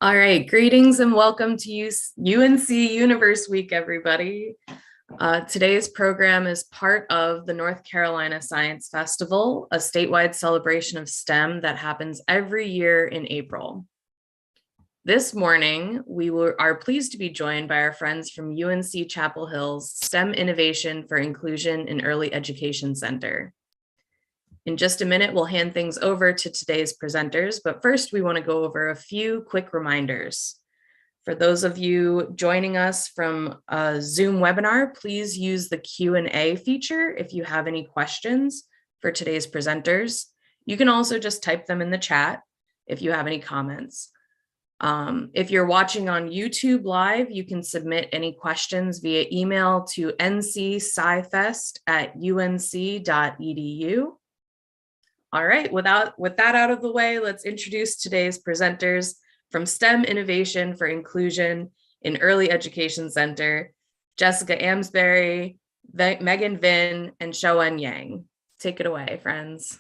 All right, greetings and welcome to UNC Universe Week, everybody. Today's program is part of the North Carolina Science Festival, a statewide celebration of STEM that happens every year in April. This morning, we are pleased to be joined by our friends from UNC Chapel Hill's STEM Innovation for Inclusion in Early Education Center. In just a minute, we'll hand things over to today's presenters, but first we want to go over a few quick reminders. For those of you joining us from a Zoom webinar, please use the Q&A feature if you have any questions for today's presenters. You can also just type them in the chat if you have any comments. If you're watching on YouTube Live, you can submit any questions via email to ncscifest@unc.edu. All right, with that out of the way, let's introduce today's presenters from STEM Innovation for Inclusion in Early Education Center, Jessica Amsbury, Megan Vinh, and Showen Yang. Take it away, friends.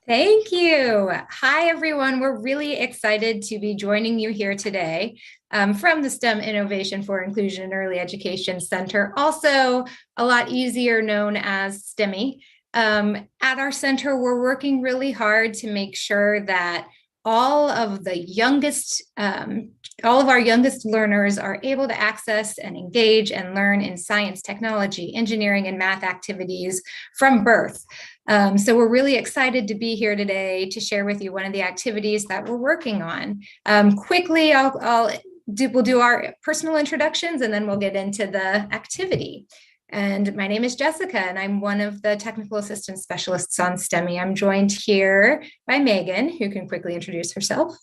Thank you. Hi, everyone. We're really excited to be joining you here today from the STEM Innovation for Inclusion in Early Education Center, also a lot easier known as STEMIE. At our center, we're working really hard to make sure that all of our youngest learners are able to access and engage and learn in science, technology, engineering, and math activities from birth. So we're really excited to be here today to share with you one of the activities that we're working on. Quickly, we'll do our personal introductions and then we'll get into the activity. And my name is Jessica, and I'm one of the technical assistant specialists on STEMIE. I'm joined here by Megan, who can quickly introduce herself.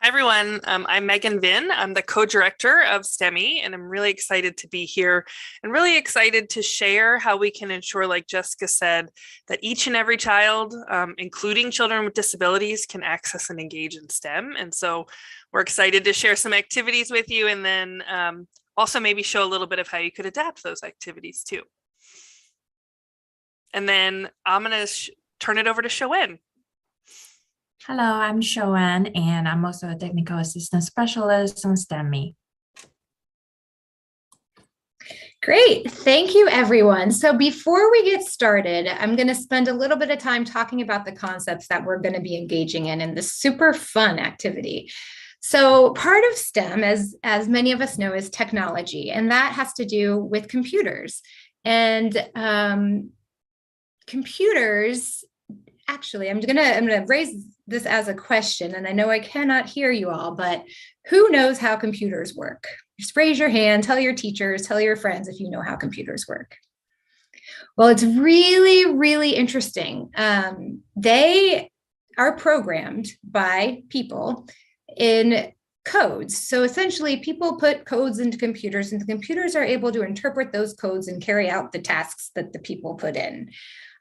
Hi, everyone. I'm Megan Vinh. I'm the co-director of STEMIE, and I'm really excited to be here and really excited to share how we can ensure, like Jessica said, that each and every child, including children with disabilities, can access and engage in STEM. And so we're excited to share some activities with you, and then also maybe show a little bit of how you could adapt those activities too. And then I'm going to turn it over to Showen. Hello, I'm Showen, and I'm also a technical assistant specialist on STEMIE. Great. Thank you, everyone. So before we get started, I'm going to spend a little bit of time talking about the concepts that we're going to be engaging in this super fun activity. So part of STEM, as many of us know, is technology, and that has to do with computers. And computers, actually, I'm gonna raise this as a question, and I know I cannot hear you all, but who knows how computers work? Just raise your hand, tell your teachers, tell your friends if you know how computers work. Well, it's really, really interesting. They are programmed by people in codes. So essentially, people put codes into computers, and the computers are able to interpret those codes and carry out the tasks that the people put in.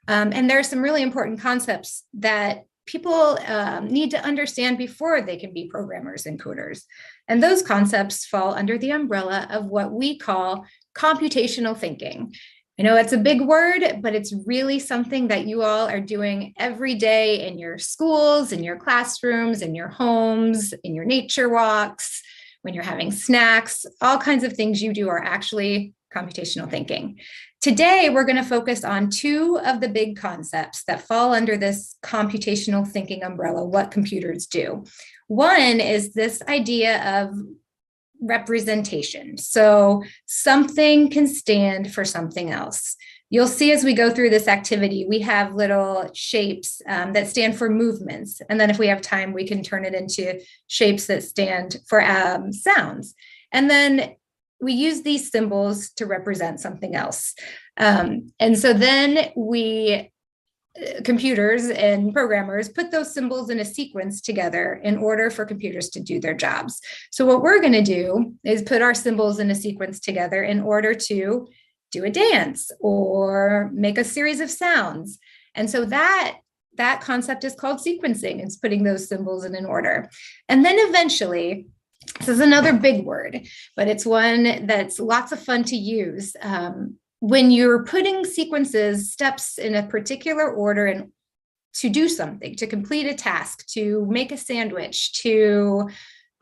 And there are some really important concepts that people need to understand before they can be programmers and coders. And those concepts fall under the umbrella of what we call computational thinking. I know it's a big word, but it's really something that you all are doing every day in your schools, in your classrooms, in your homes, in your nature walks, when you're having snacks. All kinds of things you do are actually computational thinking. Today, we're going to focus on two of the big concepts that fall under this computational thinking umbrella, what computers do. One is this idea of representation. So something can stand for something else. You'll see as we go through this activity, we have little shapes that stand for movements. And then if we have time, we can turn it into shapes that stand for sounds. And then we use these symbols to represent something else. And so then computers and programmers put those symbols in a sequence together in order for computers to do their jobs. So what we're going to do is put our symbols in a sequence together in order to do a dance or make a series of sounds. And so that concept is called sequencing. It's putting those symbols in an order. And then eventually, this is another big word, but it's one that's lots of fun to use. When you're putting steps in a particular order and to do something, to complete a task, to make a sandwich, to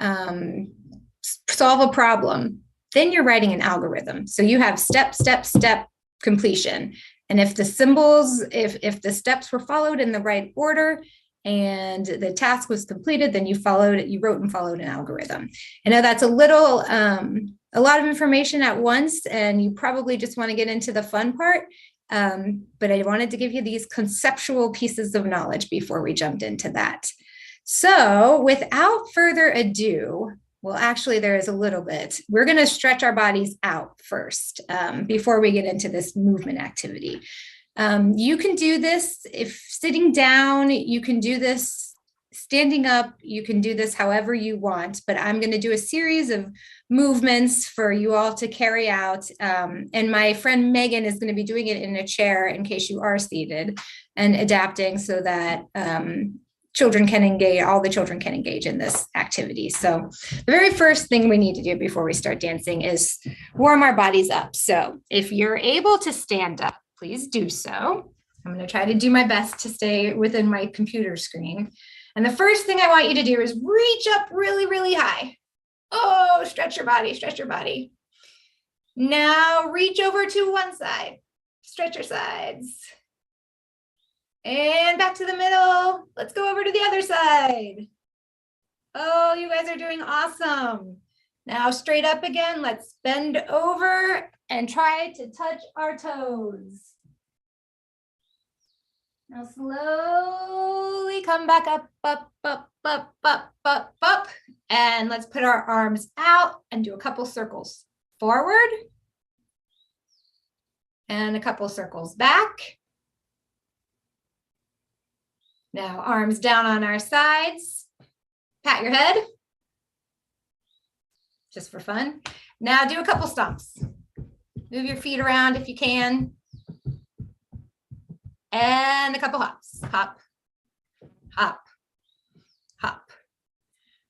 solve a problem, then you're writing an algorithm. So you have step, step, step completion. And if the symbols, if the steps were followed in the right order and the task was completed, then you wrote and followed an algorithm. I know that's a lot of information at once, and you probably just want to get into the fun part. But I wanted to give you these conceptual pieces of knowledge before we jumped into that. So without further ado, well, actually, there is a little bit. We're going to stretch our bodies out first before we get into this movement activity. You can do this if sitting down, you can do this standing up, you can do this however you want, but I'm going to do a series of movements for you all to carry out. And my friend Megan is going to be doing it in a chair in case you are seated and adapting so that children can engage, all the children can engage in this activity. So the very first thing we need to do before we start dancing is warm our bodies up. So if you're able to stand up, please do so. I'm going to try to do my best to stay within my computer screen. And the first thing I want you to do is reach up really, really high. Oh, stretch your body, stretch your body. Now reach over to one side, stretch your sides. And back to the middle. Let's go over to the other side. Oh, you guys are doing awesome. Now straight up again. Let's bend over and try to touch our toes. Now slowly come back up, up, up, up, up, up, up. And let's put our arms out and do a couple circles forward. And a couple circles back. Now arms down on our sides. Pat your head. Just for fun. Now do a couple stomps. Move your feet around if you can. And a couple hops. Hop, hop, hop.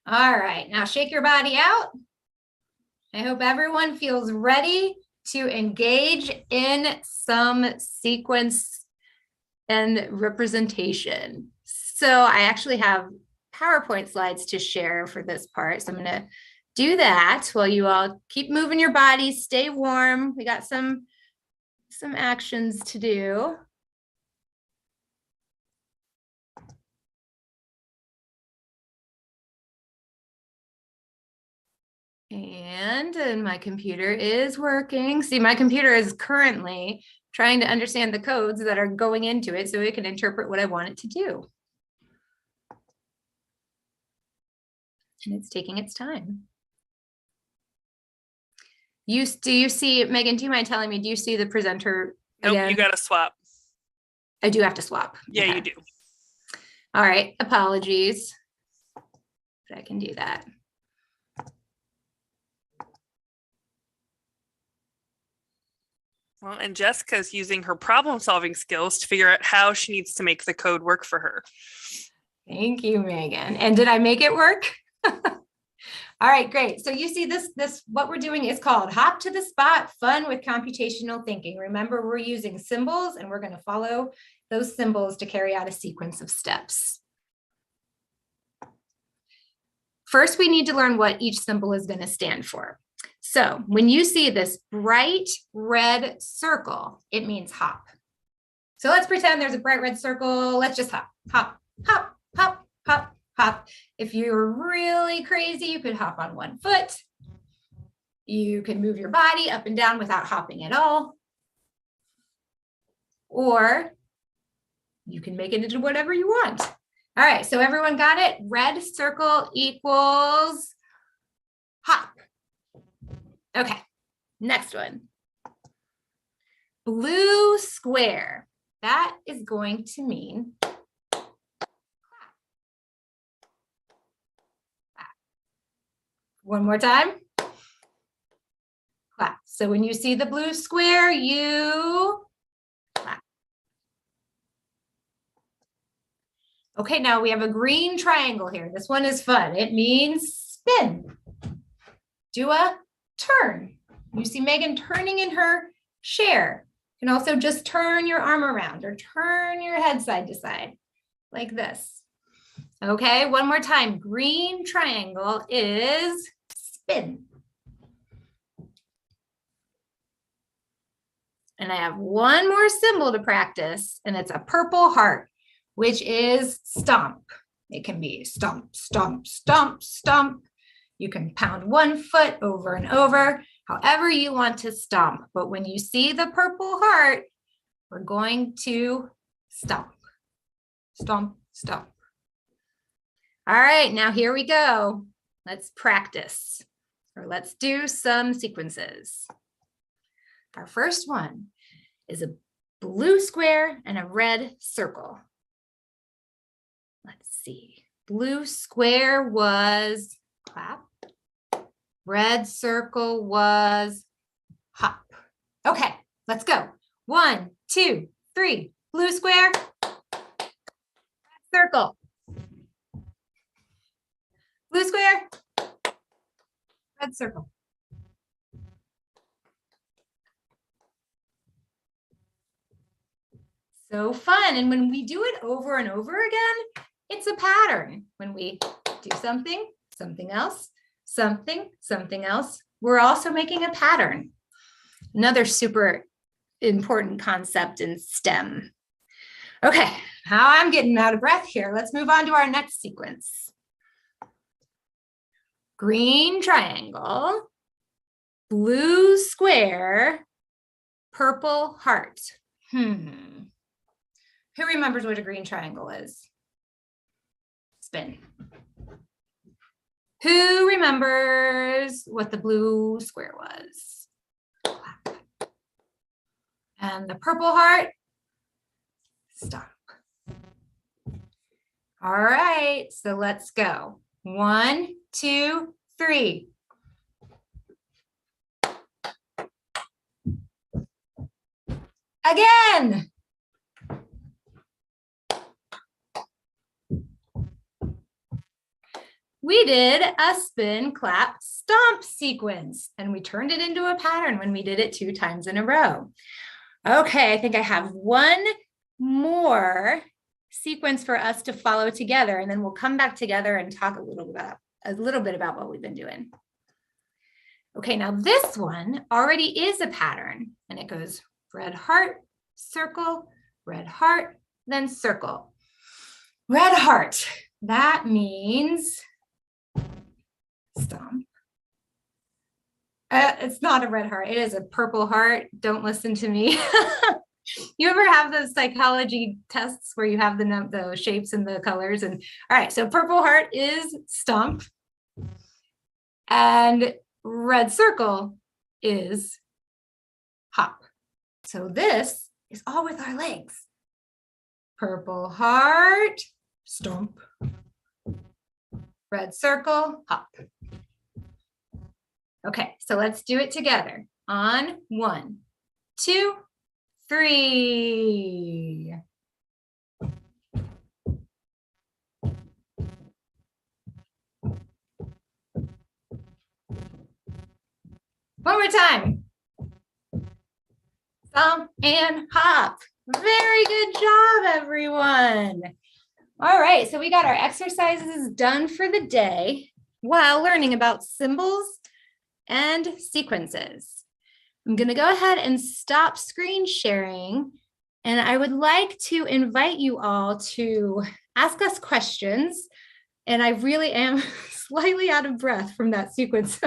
All right, now shake your body out. I hope everyone feels ready to engage in some sequence and representation. So I actually have PowerPoint slides to share for this part. So I'm going to do that while you all keep moving your bodies, stay warm. We got some actions to do. And my computer is working. See, my computer is currently trying to understand the codes that are going into it so it can interpret what I want it to do. And it's taking its time. Do you see, Megan, do you mind telling me, do you see the presenter again? Nope, you got to swap. I do have to swap. Yeah, Okay. you do. All right, apologies, but I can do that. Well, and Jessica's using her problem-solving skills to figure out how she needs to make the code work for her. Thank you, Megan. And did I make it work? All right, great. So you see this, what we're doing is called Hop to the Spot, Fun with Computational Thinking. Remember, we're using symbols and we're going to follow those symbols to carry out a sequence of steps. First, we need to learn what each symbol is going to stand for. So when you see this bright red circle, it means hop. So let's pretend there's a bright red circle. Let's just hop, hop, hop, hop, hop, hop. If you're really crazy, you could hop on one foot. You can move your body up and down without hopping at all. Or you can make it into whatever you want. All right, so everyone got it? Red circle equals hop. Okay, next one. Blue square. That is going to mean clap. One more time. Clap. So when you see the blue square, you clap. Okay, now we have a green triangle here. This one is fun. It means spin. Do a turn. You see Megan turning in her chair. You can also just turn your arm around or turn your head side to side like this. Okay, one more time. Green triangle is spin. And I have one more symbol to practice, and it's a purple heart, which is stomp. It can be stomp, stomp, stomp, stomp. You can pound one foot over and over, however you want to stomp. But when you see the purple heart, we're going to stomp, stomp, stomp. All right, now here we go. Let's practice, or let's do some sequences. Our first one is a blue square and a red circle. Let's see. Blue square was clap. Red circle was hop. Okay, let's go. 1, 2, 3. Blue square. Circle. Blue square. Red circle. So fun. And when we do it over and over again, it's a pattern. When we do something, something else, something, something else, we're also making a pattern. Another super important concept in STEM. Okay, now I'm getting out of breath here. Let's move on to our next sequence. Green triangle, blue square, purple heart. Who remembers what a green triangle is? Spin. Who remembers what the blue square was? And the purple heart? Stop. All right, so let's go. 1, 2, 3. Again. We did a spin, clap, stomp sequence, and we turned it into a pattern when we did it 2 times in a row. Okay, I think I have one more sequence for us to follow together, and then we'll come back together and talk a little bit about what we've been doing. Okay, now this one already is a pattern, and it goes red heart, circle, red heart, then circle. Red heart, that means stomp. It's not a red heart, it is a purple heart. Don't listen to me. You ever have those psychology tests where you have the shapes and the colors? And all right, so purple heart is stomp, and red circle is hop. So this is all with our legs. Purple heart, stomp. Red circle, hop. Okay, so let's do it together. On 1, 2, 3. One more time. Stomp and hop. Very good job, everyone. All right, so we got our exercises done for the day while learning about symbols and sequences. I'm going to go ahead and stop screen sharing, and I would like to invite you all to ask us questions. And I really am slightly out of breath from that sequence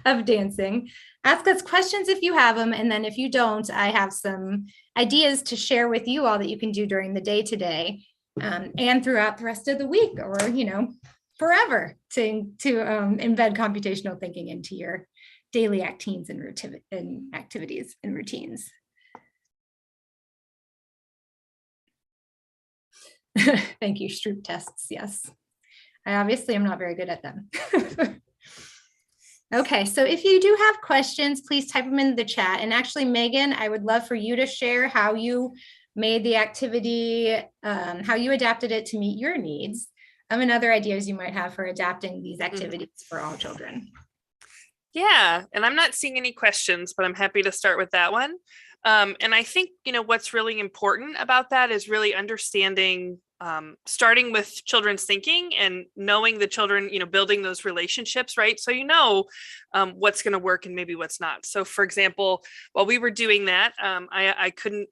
of dancing. Ask us questions if you have them, and then if you don't, I have some ideas to share with you all that you can do during the day today. And throughout the rest of the week, or forever, to embed computational thinking into your daily activities and routines. Thank you, Stroop tests. Yes, I obviously am not very good at them. Okay, so if you do have questions, please type them in the chat. And actually, Megan, I would love for you to share how you made the activity, how you adapted it to meet your needs, and other ideas you might have for adapting these activities for all children. Yeah, and I'm not seeing any questions, but I'm happy to start with that one. And I think, what's really important about that is really understanding starting with children's thinking and knowing the children, building those relationships, right? So what's going to work and maybe what's not. So for example, while we were doing that, I couldn't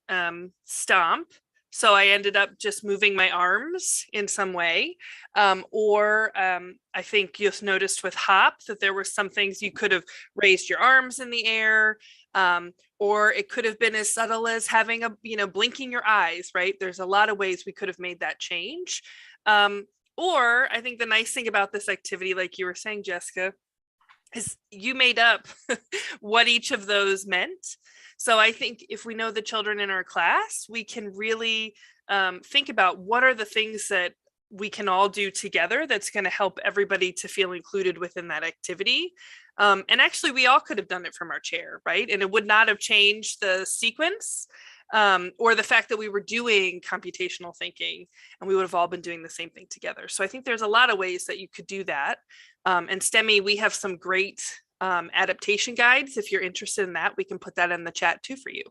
stomp. So I ended up just moving my arms in some way. I think you noticed with hop that there were some things you could have raised your arms in the air. Or it could have been as subtle as having blinking your eyes, right? There's a lot of ways we could have made that change. Or I think the nice thing about this activity, like you were saying, Jessica, is you made up what each of those meant. So I think if we know the children in our class, we can really think about what are the things that we can all do together that's going to help everybody to feel included within that activity. And actually, we all could have done it from our chair, right? And it would not have changed the sequence or the fact that we were doing computational thinking, and we would have all been doing the same thing together. So I think there's a lot of ways that you could do that. And STEMIE, we have some great adaptation guides. If you're interested in that, we can put that in the chat too for you.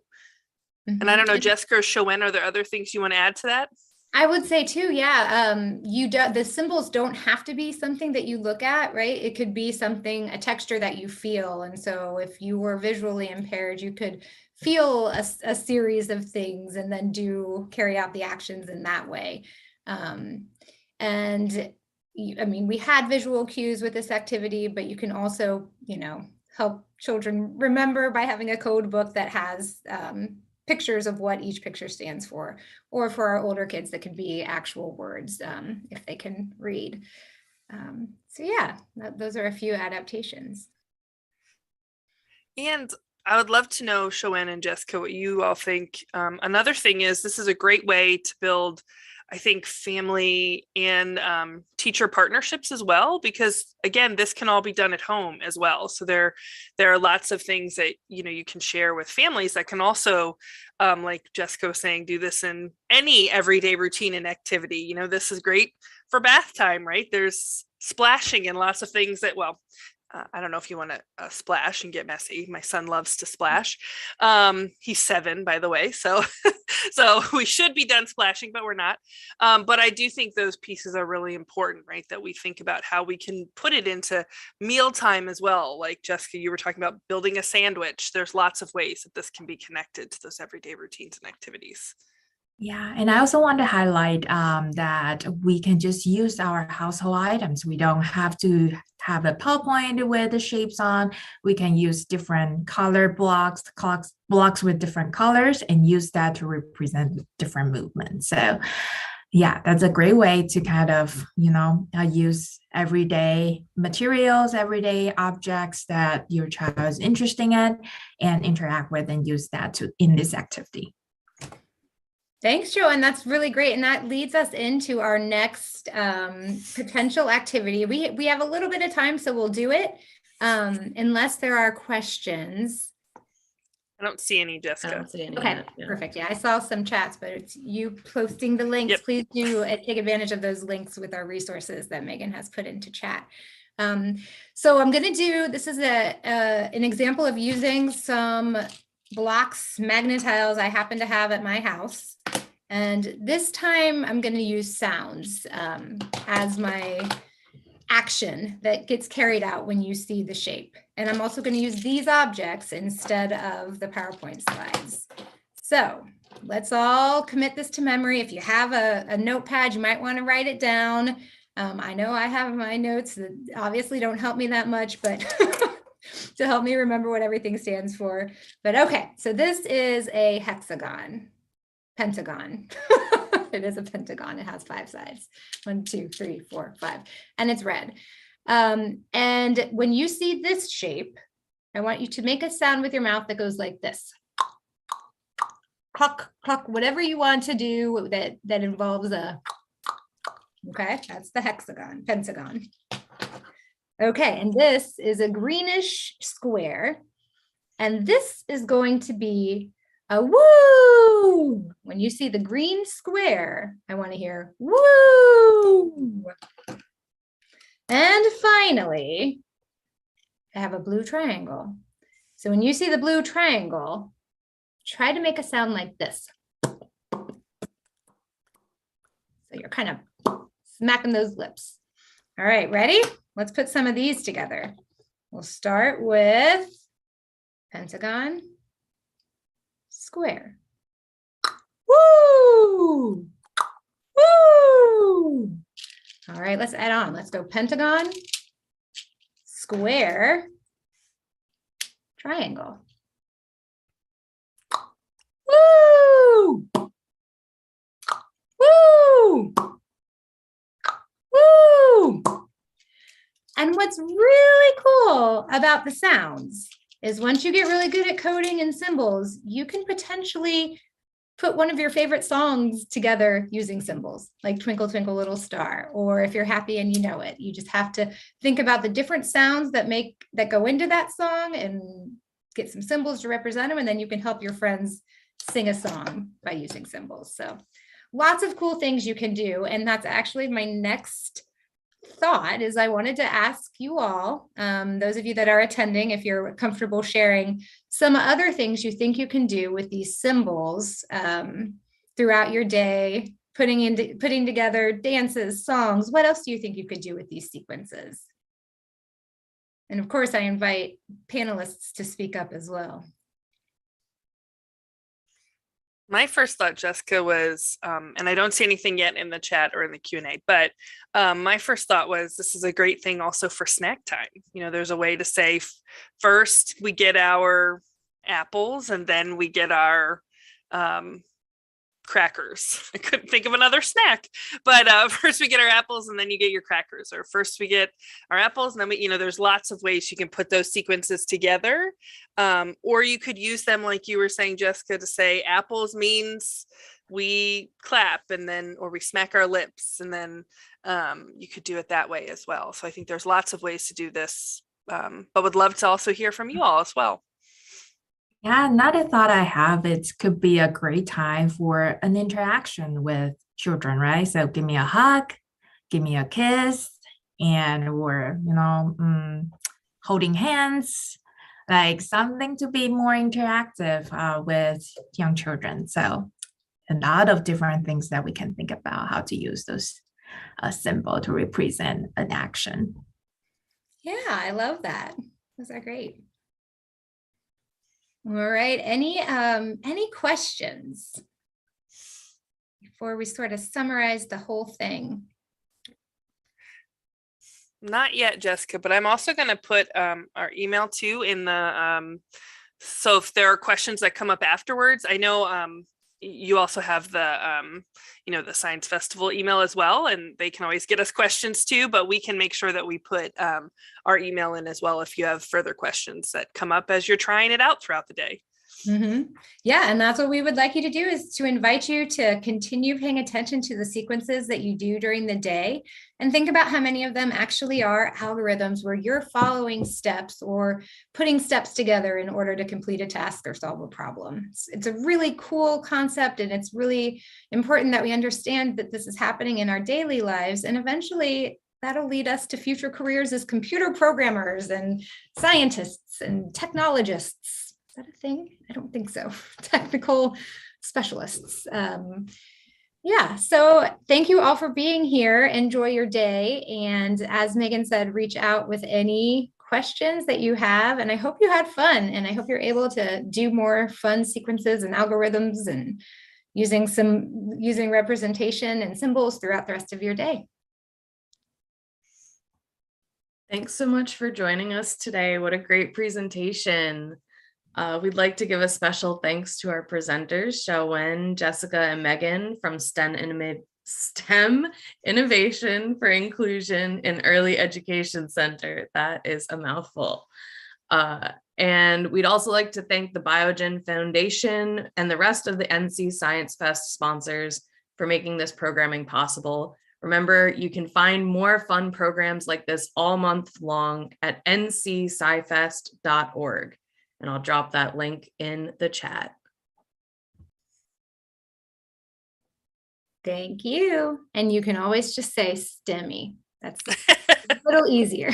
Mm-hmm. And I don't know, Jessica or Shoen, are there other things you want to add to that? I would say too, yeah. The symbols don't have to be something that you look at, right? It could be something, a texture that you feel. And so if you were visually impaired, you could feel a series of things and then carry out the actions in that way. We had visual cues with this activity, but you can also, help children remember by having a code book that has pictures of what each picture stands for, or for our older kids that could be actual words if they can read. Those are a few adaptations. And I would love to know, Shoen and Jessica, what you all think. Another thing is this is a great way to build, I think, family and teacher partnerships as well, because again, this can all be done at home as well. So there are lots of things that, you can share with families that can also, like Jessica was saying, do this in any everyday routine and activity. This is great for bath time, right? There's splashing and lots of things that, I don't know if you want to splash and get messy. My son loves to splash. He's 7, by the way. So we should be done splashing, but we're not. But I do think those pieces are really important, right? That we think about how we can put it into mealtime as well. Like Jessica, you were talking about building a sandwich. There's lots of ways that this can be connected to those everyday routines and activities. Yeah, and I also want to highlight that we can just use our household items. We don't have to have a PowerPoint with the shapes on. We can use different color blocks with different colors and use that to represent different movements. So yeah, that's a great way to kind of, use everyday materials, everyday objects that your child is interested in and interact with and use that in this activity. Thanks, Jo, and that's really great. And that leads us into our next potential activity. We have a little bit of time, so we'll do it unless there are questions. I don't see any, Jessica. I don't see any. Okay, perfect. Yeah, I saw some chats, but it's you posting the links. Yep. Please do take advantage of those links with our resources that Megan has put into chat. So I'm going to do, this is an example of using some blocks, magnet tiles I happen to have at my house. And this time I'm going to use sounds as my action that gets carried out when you see the shape. And I'm also going to use these objects instead of the PowerPoint slides. So let's all commit this to memory. If you have a notepad, you might want to write it down. I know I have my notes that obviously don't help me that much, but to help me remember what everything stands for. But okay, so this is a hexagon, pentagon. It is a pentagon. It has 5 sides. 1, 2, 3, 4, 5, and it's red. And when you see this shape, I want you to make a sound with your mouth that goes like this. Cluck, cluck, whatever you want to do that involves a, okay, that's the hexagon, pentagon. Okay, and this is a greenish square, and this is going to be a woo. When you see the green square, I want to hear woo. And finally, I have a blue triangle. So when you see the blue triangle, try to make a sound like this. So you're kind of smacking those lips. All right, ready? Let's put some of these together. We'll start with pentagon, square. Woo! Woo! All right, let's add on. Let's go pentagon, square, triangle. Woo! Woo! Woo! And what's really cool about the sounds is once you get really good at coding and symbols, you can potentially put one of your favorite songs together using symbols, like Twinkle, Twinkle, Little Star, or If You're Happy and You Know It. You just have to think about the different sounds that go into that song and get some symbols to represent them, and then you can help your friends sing a song by using symbols. So lots of cool things you can do. And that's actually my next thought is I wanted to ask you all, those of you that are attending, if you're comfortable sharing some other things you think you can do with these symbols throughout your day, putting together dances, songs. What else do you think you could do with these sequences? And of course, I invite panelists to speak up as well. My first thought, Jessica, was, and I don't see anything yet in the chat or in the Q&A, but my first thought was this is a great thing also for snack time. You know, there's a way to say first we get our apples and then we get our crackers. I couldn't think of another snack, but first we get our apples and then you get your crackers, or first we get our apples and then we, you know, there's lots of ways you can put those sequences together. Or you could use them like you were saying, Jessica, to say apples means we clap and then, or we smack our lips, and then you could do it that way as well. So I think there's lots of ways to do this, but would love to also hear from you all as well. Yeah, another thought I have, it could be a great time for an interaction with children, right? So give me a hug, give me a kiss, and we're, holding hands, like something to be more interactive with young children. So a lot of different things that we can think about how to use those symbol to represent an action. Yeah, I love that. Those are great. All right, any questions before we sort of summarize the whole thing? Not yet, Jessica, but I'm also going to put our email too in the, so if there are questions that come up afterwards, I know you also have the, the Science Festival email as well, and they can always get us questions too, but we can make sure that we put our email in as well if you have further questions that come up as you're trying it out throughout the day. Mm-hmm. Yeah, and that's what we would like you to do, is to invite you to continue paying attention to the sequences that you do during the day, and think about how many of them actually are algorithms where you're following steps or putting steps together in order to complete a task or solve a problem. It's a really cool concept, and it's really important that we understand that this is happening in our daily lives, and eventually that'll lead us to future careers as computer programmers and scientists and technologists. Is that a thing? I don't think so. Technical specialists. Yeah, so thank you all for being here. Enjoy your day. And as Megan said, reach out with any questions that you have. And I hope you had fun. And I hope you're able to do more fun sequences and algorithms and using representation and symbols throughout the rest of your day. Thanks so much for joining us today. What a great presentation. We'd like to give a special thanks to our presenters, Xiaowen, Jessica, and Megan from STEM Innovation for Inclusion in Early Education Center. That is a mouthful. And we'd also like to thank the Biogen Foundation and the rest of the NC Science Fest sponsors for making this programming possible. Remember, you can find more fun programs like this all month long at ncscifest.org. And I'll drop that link in the chat. Thank you. And you can always just say STEMIE. That's a little easier.